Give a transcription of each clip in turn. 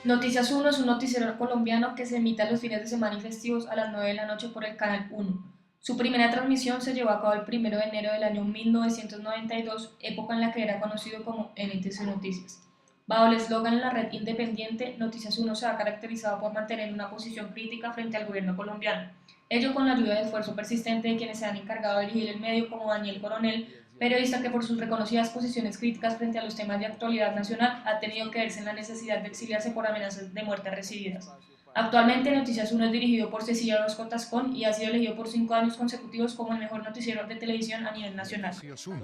Noticias 1 es un noticiero colombiano que se emite los fines de semana y festivos a las 9 de la noche por el Canal 1. Su primera transmisión se llevó a cabo el 1 de enero del año 1992, época en la que era conocido como NTC Noticias. Bajo el eslogan en la red independiente, Noticias 1 se ha caracterizado por mantener una posición crítica frente al gobierno colombiano, ello con la ayuda y esfuerzo persistente de quienes se han encargado de dirigir el medio como Daniel Coronel, periodista que por sus reconocidas posiciones críticas frente a los temas de actualidad nacional ha tenido que verse en la necesidad de exiliarse por amenazas de muerte recibidas. Actualmente Noticias 1 es dirigido por Cecilia Orozco Tascón y ha sido elegido por 5 años consecutivos como el mejor noticiero de televisión a nivel nacional. Noticias 1,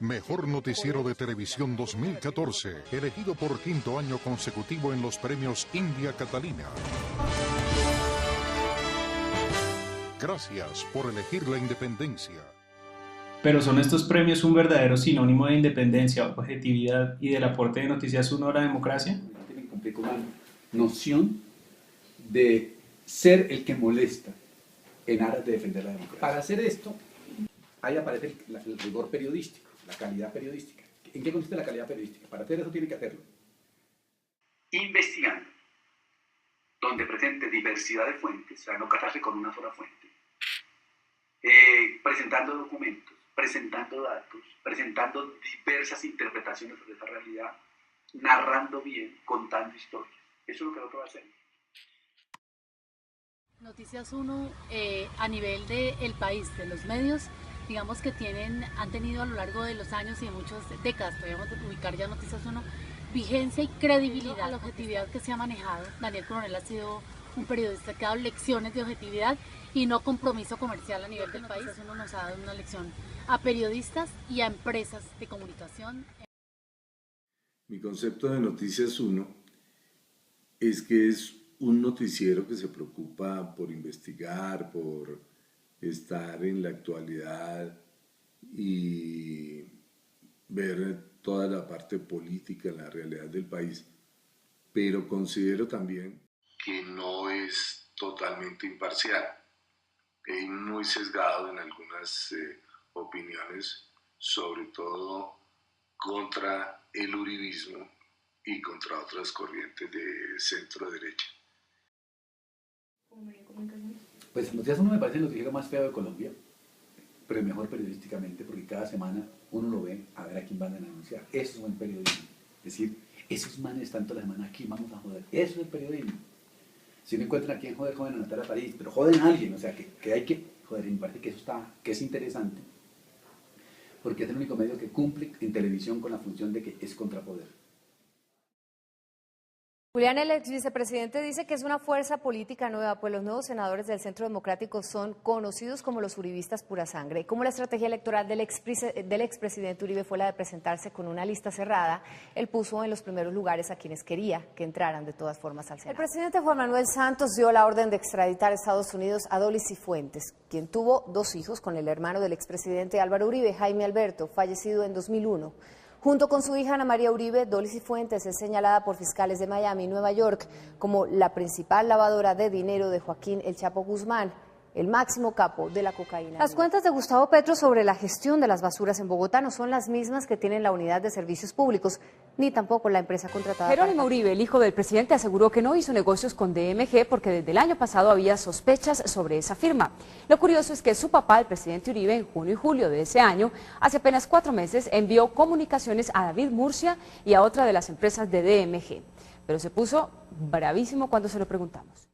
mejor noticiero de televisión 2014, elegido por quinto año consecutivo en los premios India Catalina. Gracias por elegir la independencia. Pero ¿son estos premios un verdadero sinónimo de independencia, objetividad y del aporte de Noticias 1 a la democracia? Tienen que cumplir con una noción de ser el que molesta en aras de defender la democracia. Para hacer esto, ahí aparece el rigor periodístico, la calidad periodística. ¿En qué consiste la calidad periodística? Para hacer eso tiene que hacerlo investigando, donde presente diversidad de fuentes, o sea, no casarse con una sola fuente, presentando documentos, presentando datos, presentando diversas interpretaciones sobre esa realidad, narrando bien, contando historias. Eso es lo que nosotros hacemos. Noticias 1 a nivel del país, de los medios, digamos que han tenido a lo largo de los años y de muchas décadas, podríamos ubicar ya Noticias 1, vigencia y credibilidad, la objetividad que se ha manejado. Daniel Coronel ha sido un periodista que ha dado lecciones de objetividad y no compromiso comercial a nivel del país. Noticias 1 nos ha dado una lección a periodistas y a empresas de comunicación. Mi concepto de Noticias 1 es que es un noticiero que se preocupa por investigar, por estar en la actualidad y ver toda la parte política, la realidad del país, pero considero también que no es totalmente imparcial, es muy sesgado en algunas opiniones, sobre todo contra el uribismo y contra otras corrientes de centro derecha. Pues Noticias 1 me parece el noticiero más feo de Colombia, pero el mejor periodísticamente, porque cada semana uno lo ve a ver a quién van a anunciar. Eso es buen periodismo. Es decir, esos manes están toda la semana aquí, vamos a joder. Eso es el periodismo. Si no encuentran a quién joder, joden a Natalia París, pero joden a alguien, o sea, que hay que joder. Y me parece que eso que es interesante, porque es el único medio que cumple en televisión con la función de que es contrapoder. Julián, el ex vicepresidente, dice que es una fuerza política nueva, pues los nuevos senadores del Centro Democrático son conocidos como los uribistas pura sangre. Y como la estrategia electoral del expresidente Uribe fue la de presentarse con una lista cerrada, él puso en los primeros lugares a quienes quería que entraran de todas formas al Senado. El presidente Juan Manuel Santos dio la orden de extraditar a Estados Unidos a Doly Cifuentes, quien tuvo 2 hijos con el hermano del expresidente Álvaro Uribe, Jaime Alberto, fallecido en 2001. Junto con su hija Ana María Uribe, Doly Cifuentes es señalada por fiscales de Miami y Nueva York como la principal lavadora de dinero de Joaquín El Chapo Guzmán, el máximo capo de la cocaína. Las cuentas de Gustavo Petro sobre la gestión de las basuras en Bogotá no son las mismas que tienen la Unidad de Servicios Públicos, ni tampoco la empresa contratada. Jerónimo Uribe, el hijo del presidente, aseguró que no hizo negocios con DMG porque desde el año pasado había sospechas sobre esa firma. Lo curioso es que su papá, el presidente Uribe, en junio y julio de ese año, hace apenas 4 meses, envió comunicaciones a David Murcia y a otra de las empresas de DMG. Pero se puso bravísimo cuando se lo preguntamos.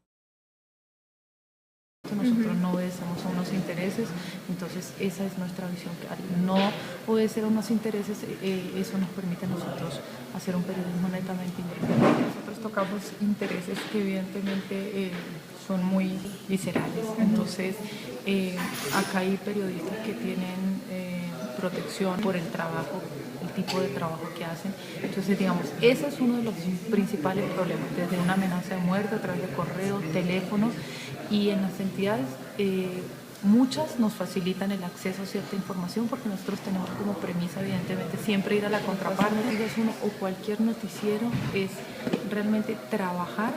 Nosotros no obedecemos a unos intereses, entonces esa es nuestra visión, que al no obedecer a unos intereses, eso nos permite a nosotros hacer un periodismo netamente independiente. Nosotros tocamos intereses que evidentemente son muy viscerales, entonces acá hay periodistas que tienen protección por el trabajo, el tipo de trabajo que hacen, entonces digamos, ese es uno de los principales problemas, desde una amenaza de muerte a través de correos, teléfonos, y en las entidades muchas nos facilitan el acceso a cierta información porque nosotros tenemos como premisa evidentemente siempre ir a la contraparte. Uno o cualquier noticiero es realmente trabajar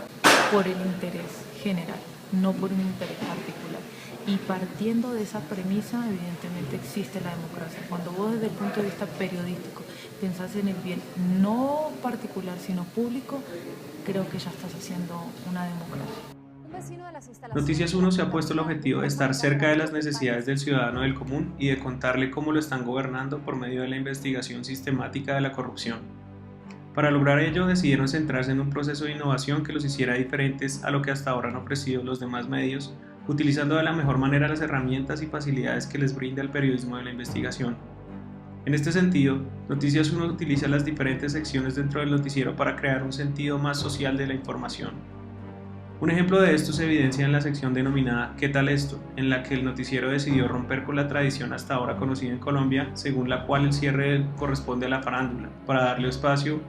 por el interés general, no por un interés particular. Y partiendo de esa premisa, evidentemente existe la democracia. Cuando vos desde el punto de vista periodístico pensás en el bien no particular, sino público, creo que ya estás haciendo una democracia. Noticias 1 se ha puesto el objetivo de estar cerca de las necesidades del ciudadano del común y de contarle cómo lo están gobernando por medio de la investigación sistemática de la corrupción. Para lograr ello, decidieron centrarse en un proceso de innovación que los hiciera diferentes a lo que hasta ahora han ofrecido los demás medios, utilizando de la mejor manera las herramientas y facilidades que les brinda el periodismo de la investigación. En este sentido, Noticias 1 utiliza las diferentes secciones dentro del noticiero para crear un sentido más social de la información. Un ejemplo de esto se evidencia en la sección denominada ¿Qué tal esto?, en la que el noticiero decidió romper con la tradición hasta ahora conocida en Colombia, según la cual el cierre corresponde a la farándula, para darle espacio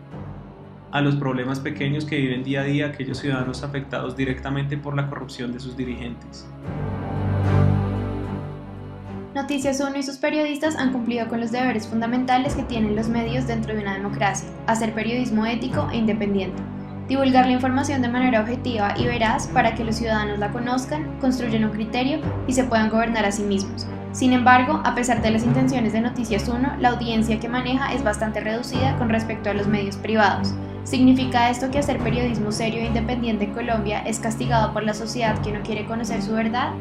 a los problemas pequeños que viven día a día aquellos ciudadanos afectados directamente por la corrupción de sus dirigentes. Noticias 1 y sus periodistas han cumplido con los deberes fundamentales que tienen los medios dentro de una democracia: hacer periodismo ético e independiente, divulgar la información de manera objetiva y veraz para que los ciudadanos la conozcan, construyan un criterio y se puedan gobernar a sí mismos. Sin embargo, a pesar de las intenciones de Noticias 1, la audiencia que maneja es bastante reducida con respecto a los medios privados. ¿Significa esto que hacer periodismo serio e independiente en Colombia es castigado por la sociedad que no quiere conocer su verdad?